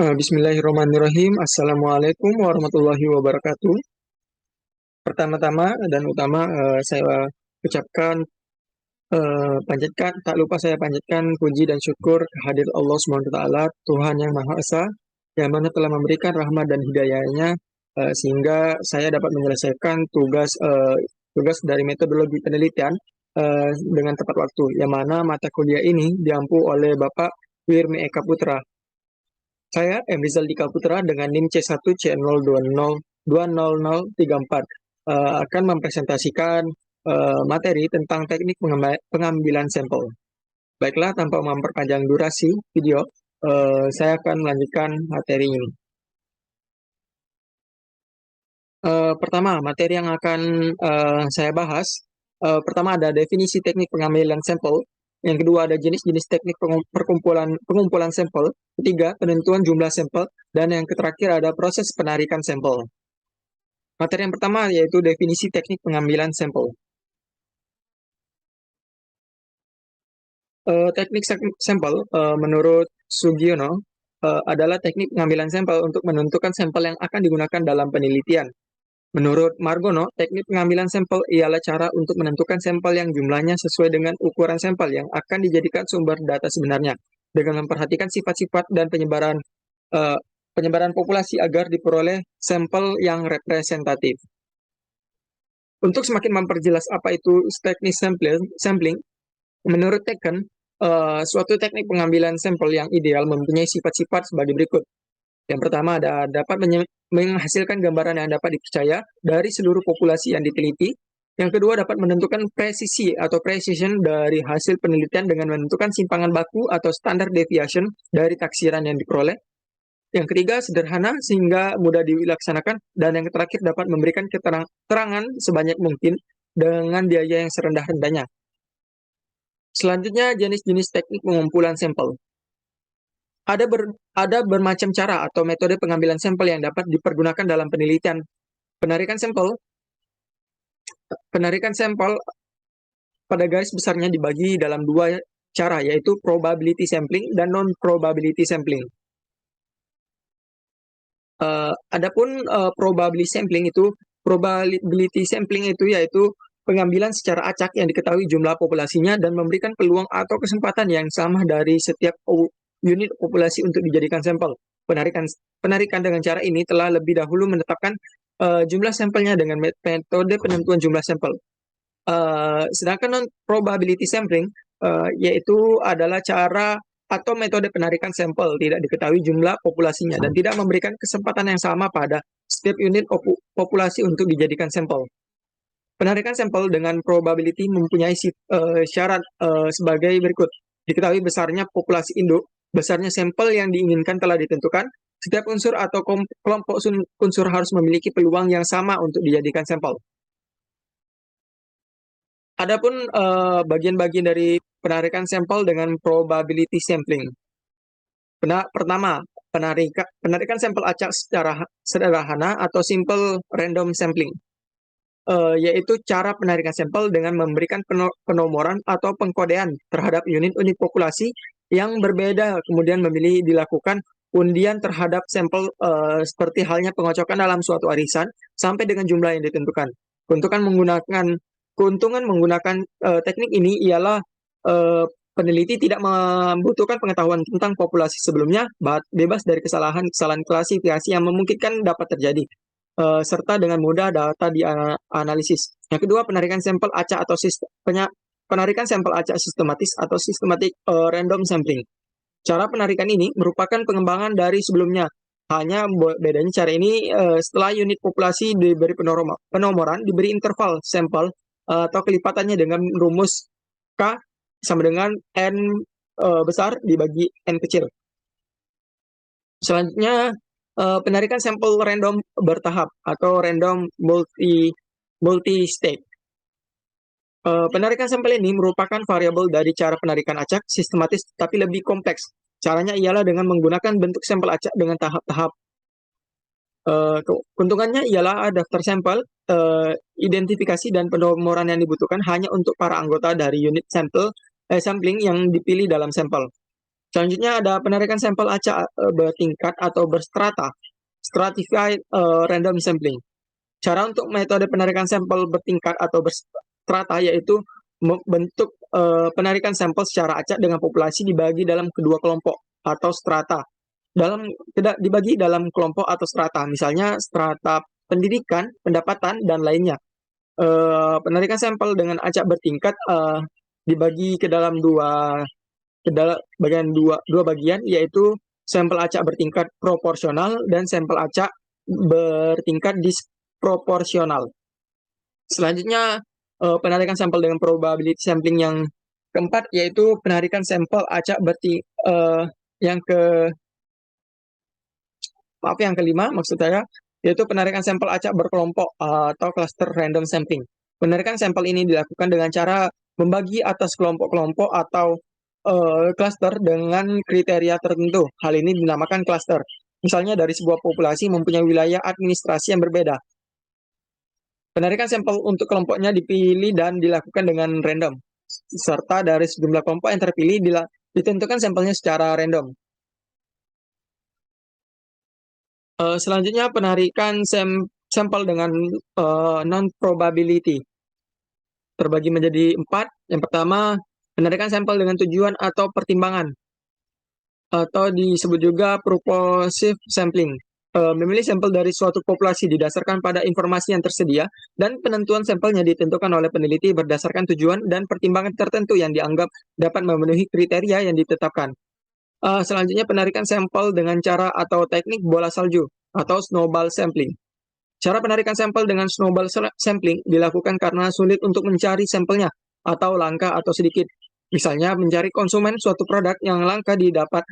Bismillahirrahmanirrahim. Assalamualaikum warahmatullahi wabarakatuh. Pertama-tama dan utama saya ucapkan tak lupa saya panjatkan puji dan syukur kehadirat Allah Subhanahu wa taala, Tuhan yang Maha Esa, yang mana telah memberikan rahmat dan hidayahnya sehingga saya dapat menyelesaikan tugas dari metodologi penelitian dengan tepat waktu, yang mana mata kuliah ini diampu oleh Bapak Wirmi Eka Putra. Saya, M. Rizal Dika Putra, dengan NIM C1C0202034 akan mempresentasikan materi tentang teknik pengambilan sampel. Baiklah, tanpa memperpanjang durasi video, saya akan melanjutkan materi ini. Pertama, materi yang akan saya bahas. Pertama ada definisi teknik pengambilan sampel. Yang kedua ada jenis-jenis teknik pengumpulan sampel. Ketiga, penentuan jumlah sampel. Dan yang terakhir ada proses penarikan sampel. Materi yang pertama yaitu definisi teknik pengambilan sampel. Teknik sampel menurut Sugiono adalah teknik pengambilan sampel untuk menentukan sampel yang akan digunakan dalam penelitian. Menurut Margono, teknik pengambilan sampel ialah cara untuk menentukan sampel yang jumlahnya sesuai dengan ukuran sampel yang akan dijadikan sumber data sebenarnya, dengan memperhatikan sifat-sifat dan penyebaran populasi agar diperoleh sampel yang representatif. Untuk semakin memperjelas apa itu teknik sampling, menurut Tekken, suatu teknik pengambilan sampel yang ideal mempunyai sifat-sifat sebagai berikut. Yang pertama dapat menghasilkan gambaran yang dapat dipercaya dari seluruh populasi yang diteliti. Yang kedua dapat menentukan presisi atau precision dari hasil penelitian dengan menentukan simpangan baku atau standar deviation dari taksiran yang diperoleh. Yang ketiga sederhana sehingga mudah dilaksanakan. Dan yang terakhir dapat memberikan keterangan sebanyak mungkin dengan biaya yang serendah-rendahnya. Selanjutnya jenis-jenis teknik pengumpulan sampel. Ada bermacam cara atau metode pengambilan sampel yang dapat dipergunakan dalam penelitian. Penarikan sampel pada garis besarnya dibagi dalam dua cara, yaitu probability sampling dan non-probability sampling. Adapun probability sampling itu yaitu pengambilan secara acak yang diketahui jumlah populasinya dan memberikan peluang atau kesempatan yang sama dari setiap unit populasi untuk dijadikan sampel. Penarikan dengan cara ini telah lebih dahulu menetapkan jumlah sampelnya dengan metode penentuan jumlah sampel. Sedangkan non-probability sampling yaitu adalah cara atau metode penarikan sampel tidak diketahui jumlah populasinya dan tidak memberikan kesempatan yang sama pada setiap unit populasi untuk dijadikan sampel. Penarikan sampel dengan probability mempunyai syarat sebagai berikut. Diketahui besarnya populasi induk, besarnya sampel yang diinginkan telah ditentukan. Setiap unsur atau kelompok unsur harus memiliki peluang yang sama untuk dijadikan sampel. Adapun bagian-bagian dari penarikan sampel dengan probability sampling. Pertama, penarikan sampel acak secara sederhana atau simple random sampling. Yaitu cara penarikan sampel dengan memberikan penomoran atau pengkodean terhadap unit-unit populasi yang berbeda, kemudian dilakukan undian terhadap sampel seperti halnya pengocokan dalam suatu arisan sampai dengan jumlah yang ditentukan. Keuntungan menggunakan teknik ini ialah peneliti tidak membutuhkan pengetahuan tentang populasi sebelumnya, bebas dari kesalahan klasifikasi yang memungkinkan dapat terjadi, serta dengan mudah data dianalisis. Yang kedua, penarikan sampel acak atau sistematis atau systematic random sampling. Cara penarikan ini merupakan pengembangan dari sebelumnya. Hanya bedanya cara ini setelah unit populasi diberi penomoran, diberi interval sampel atau kelipatannya dengan rumus K sama dengan N besar dibagi N kecil. Selanjutnya, penarikan sampel random bertahap atau random multi-stage. Penarikan sampel ini merupakan variabel dari cara penarikan acak sistematis tapi lebih kompleks. Caranya ialah dengan menggunakan bentuk sampel acak dengan tahap-tahap. Keuntungannya ialah daftar sampel, identifikasi dan penomoran yang dibutuhkan hanya untuk para anggota dari unit sampling yang dipilih dalam sampel. Selanjutnya ada penarikan sampel acak bertingkat atau berstrata, stratified random sampling. Cara untuk metode penarikan sampel bertingkat atau berstrata yaitu bentuk penarikan sampel secara acak dengan populasi dibagi dalam kedua kelompok atau strata. Tidak dibagi dalam kelompok atau strata, misalnya strata pendidikan, pendapatan, dan lainnya. Penarikan sampel dengan acak bertingkat dibagi ke dalam dua bagian, yaitu sampel acak bertingkat proporsional dan sampel acak bertingkat disproporsional. Selanjutnya penarikan sampel dengan probability sampling yang keempat, yaitu penarikan sampel acak yang kelima maksud saya, yaitu penarikan sampel acak berkelompok atau cluster random sampling. Penarikan sampel ini dilakukan dengan cara membagi atas kelompok-kelompok atau cluster dengan kriteria tertentu. Hal ini dinamakan cluster. Misalnya dari sebuah populasi mempunyai wilayah administrasi yang berbeda. Penarikan sampel untuk kelompoknya dipilih dan dilakukan dengan random, serta dari sejumlah kelompok yang terpilih ditentukan sampelnya secara random. Selanjutnya penarikan sampel dengan non-probability terbagi menjadi 4. Yang pertama, penarikan sampel dengan tujuan atau pertimbangan, atau disebut juga purposive sampling. Memilih sampel dari suatu populasi didasarkan pada informasi yang tersedia, dan penentuan sampelnya ditentukan oleh peneliti berdasarkan tujuan dan pertimbangan tertentu yang dianggap dapat memenuhi kriteria yang ditetapkan. Selanjutnya penarikan sampel dengan cara atau teknik bola salju atau snowball sampling. Cara penarikan sampel dengan snowball sampling dilakukan karena sulit untuk mencari sampelnya atau langka atau sedikit. Misalnya mencari konsumen suatu produk yang langka didapat.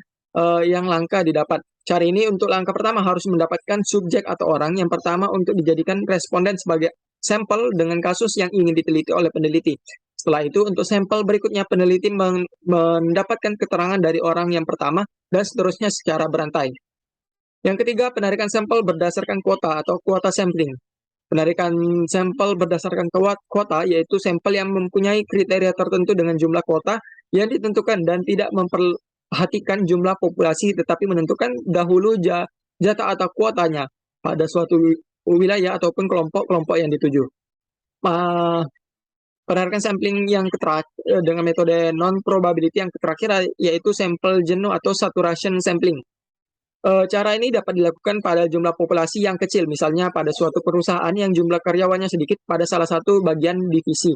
Cara ini untuk langkah pertama harus mendapatkan subjek atau orang yang pertama untuk dijadikan responden sebagai sampel dengan kasus yang ingin diteliti oleh peneliti. Setelah itu, untuk sampel berikutnya, peneliti mendapatkan keterangan dari orang yang pertama, dan seterusnya secara berantai. Yang ketiga, penarikan sampel berdasarkan kuota atau kuota sampling. Penarikan sampel berdasarkan kuota, yaitu sampel yang mempunyai kriteria tertentu dengan jumlah kuota yang ditentukan dan tidak memperhatikan jumlah populasi, tetapi menentukan dahulu jatah atau kuotanya pada suatu wilayah ataupun kelompok-kelompok yang dituju. Penarikan sampling yang terakhir dengan metode non-probability yang terakhir yaitu sampel jenuh atau saturation sampling. Cara ini dapat dilakukan pada jumlah populasi yang kecil, misalnya pada suatu perusahaan yang jumlah karyawannya sedikit pada salah satu bagian divisi.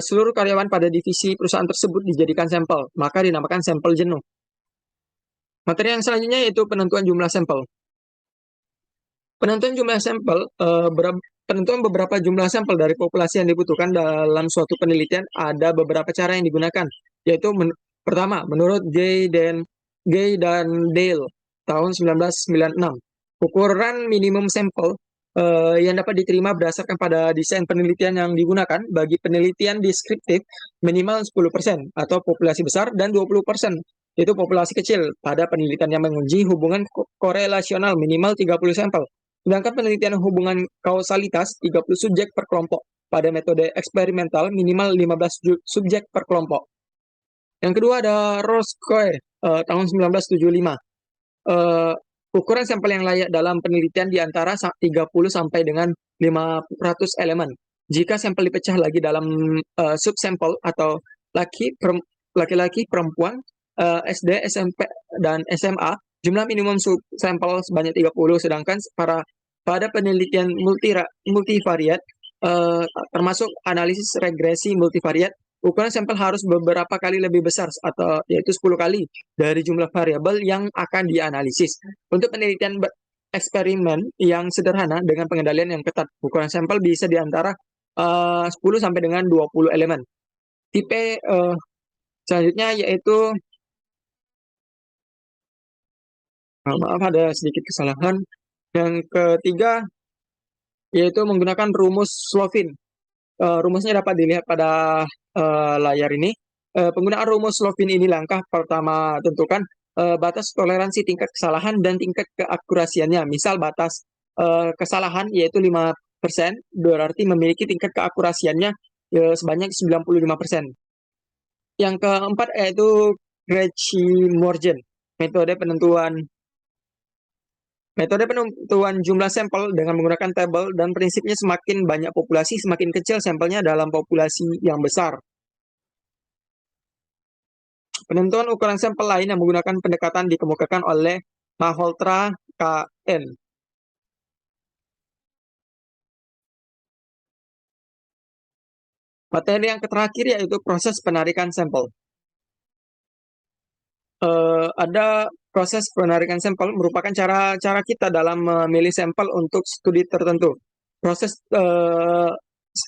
Seluruh karyawan pada divisi perusahaan tersebut dijadikan sampel, maka dinamakan sampel jenuh. Materi yang selanjutnya yaitu penentuan jumlah sampel. Penentuan jumlah sampel Penentuan beberapa jumlah sampel dari populasi yang dibutuhkan dalam suatu penelitian ada beberapa cara yang digunakan, yaitu pertama, menurut Gay dan Dale tahun 1996, ukuran minimum sampel yang dapat diterima berdasarkan pada desain penelitian yang digunakan bagi penelitian deskriptif minimal 10% atau populasi besar, dan 20% itu populasi kecil pada penelitian yang menguji hubungan korelasional minimal 30 sampel. Sedangkan penelitian hubungan kausalitas 30 subjek per kelompok. Pada metode eksperimental minimal 15 subjek per kelompok. Yang kedua ada Roscoe tahun 1975. Ukuran sampel yang layak dalam penelitian di antara 30 sampai dengan 500 elemen. Jika sampel dipecah lagi dalam subsampel atau laki-laki, perempuan, SD, SMP, dan SMA, jumlah minimum subsampel sebanyak 30, sedangkan pada penelitian multivariat, termasuk analisis regresi multivariat, ukuran sampel harus beberapa kali lebih besar, atau yaitu 10 kali dari jumlah variabel yang akan dianalisis. Untuk penelitian eksperimen yang sederhana dengan pengendalian yang ketat, ukuran sampel bisa di antara 10 sampai dengan 20 elemen. Tipe selanjutnya yaitu maaf ada sedikit kesalahan. Yang ketiga yaitu menggunakan rumus Slovin. Rumusnya dapat dilihat pada layar ini. Penggunaan rumus Slovin ini langkah pertama tentukan batas toleransi tingkat kesalahan dan tingkat keakurasiannya. Misal batas kesalahan yaitu 5%, berarti memiliki tingkat keakurasiannya sebanyak 95%. Yang keempat yaitu Greci-Morgan. Metode penentuan Metode penentuan jumlah sampel dengan menggunakan tabel dan prinsipnya semakin banyak populasi, semakin kecil sampelnya dalam populasi yang besar. Penentuan ukuran sampel lain yang menggunakan pendekatan dikemukakan oleh Malhotra K.N. Materi yang terakhir yaitu proses penarikan sampel. Ada proses penarikan sampel merupakan cara kita dalam memilih sampel untuk studi tertentu. Proses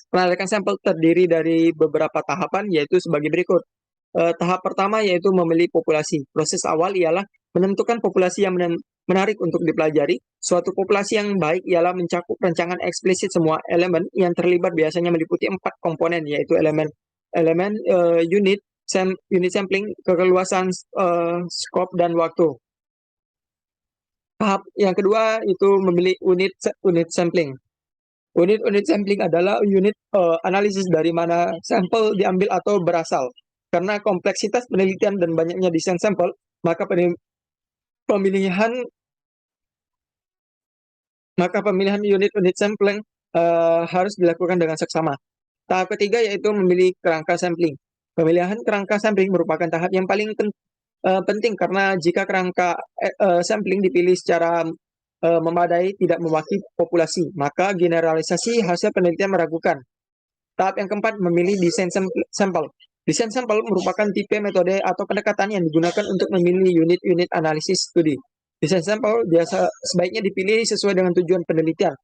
penarikan sampel terdiri dari beberapa tahapan yaitu sebagai berikut. Tahap pertama yaitu memilih populasi. Proses awal ialah menentukan populasi yang menarik untuk dipelajari. Suatu populasi yang baik ialah mencakup rancangan eksplisit semua elemen yang terlibat biasanya meliputi 4 komponen yaitu elemen unit sampling, keluasan skop dan waktu. Tahap yang kedua itu memilih unit sampling. Unit sampling adalah unit analisis dari mana sampel diambil atau berasal. Karena kompleksitas penelitian dan banyaknya desain sampel, maka pemilihan unit-unit sampling harus dilakukan dengan seksama. Tahap ketiga yaitu memilih kerangka sampling. Pemilihan kerangka sampling merupakan tahap yang paling penting karena jika kerangka sampling dipilih secara memadai tidak mewakili populasi, maka generalisasi hasil penelitian meragukan. Tahap yang keempat, memilih desain sampel. Desain sampel merupakan tipe metode atau pendekatan yang digunakan untuk memilih unit-unit analisis studi. Desain sampel sebaiknya dipilih sesuai dengan tujuan penelitian.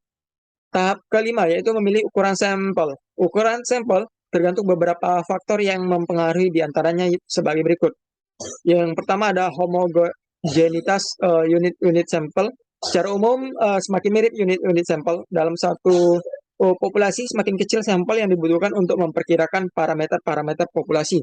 Tahap kelima yaitu memilih ukuran sampel. Ukuran sampel tergantung beberapa faktor yang mempengaruhi diantaranya sebagai berikut. Yang pertama ada homogenitas unit-unit sampel. Secara umum, semakin mirip unit-unit sampel dalam satu populasi, semakin kecil sampel yang dibutuhkan untuk memperkirakan parameter-parameter populasi.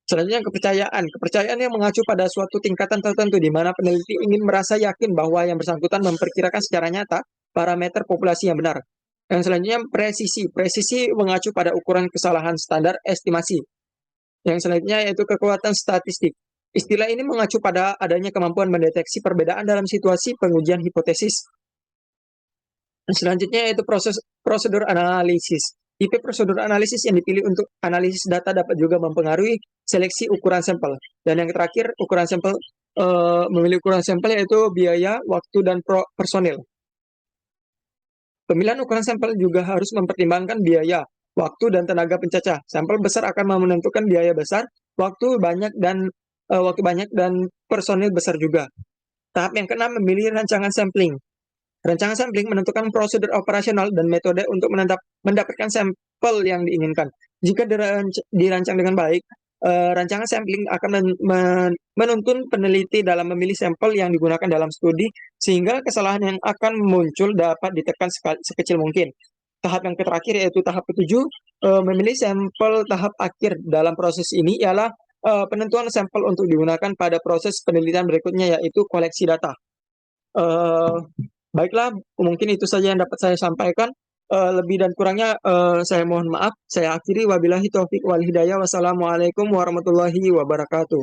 Selanjutnya kepercayaan. Kepercayaan yang mengacu pada suatu tingkatan tertentu di mana peneliti ingin merasa yakin bahwa yang bersangkutan memperkirakan secara nyata parameter populasi yang benar. Yang selanjutnya presisi. Presisi mengacu pada ukuran kesalahan standar estimasi. Yang selanjutnya yaitu kekuatan statistik. Istilah ini mengacu pada adanya kemampuan mendeteksi perbedaan dalam situasi pengujian hipotesis. Selanjutnya yaitu prosedur analisis. Tipe prosedur analisis yang dipilih untuk analisis data dapat juga mempengaruhi seleksi ukuran sampel. Dan yang terakhir, memilih ukuran sampel yaitu biaya, waktu, dan personil. Pemilihan ukuran sampel juga harus mempertimbangkan biaya, waktu, dan tenaga pencacah. Sampel besar akan menentukan biaya besar, waktu banyak dan personil besar juga. Tahap yang keenam, memilih rancangan sampling. Rancangan sampling menentukan prosedur operasional dan metode untuk mendapatkan sampel yang diinginkan. Jika dirancang dengan baik, rancangan sampling akan menuntun peneliti dalam memilih sampel yang digunakan dalam studi, sehingga kesalahan yang akan muncul dapat ditekan sekecil mungkin. Tahap yang terakhir yaitu tahap ketujuh, memilih sampel. Tahap akhir dalam proses ini ialah penentuan sampel untuk digunakan pada proses penelitian berikutnya, yaitu koleksi data. Baiklah, mungkin itu saja yang dapat saya sampaikan. Lebih dan kurangnya saya mohon maaf. Saya akhiri, wabillahi taufik wal hidayah. Wassalamualaikum warahmatullahi wabarakatuh.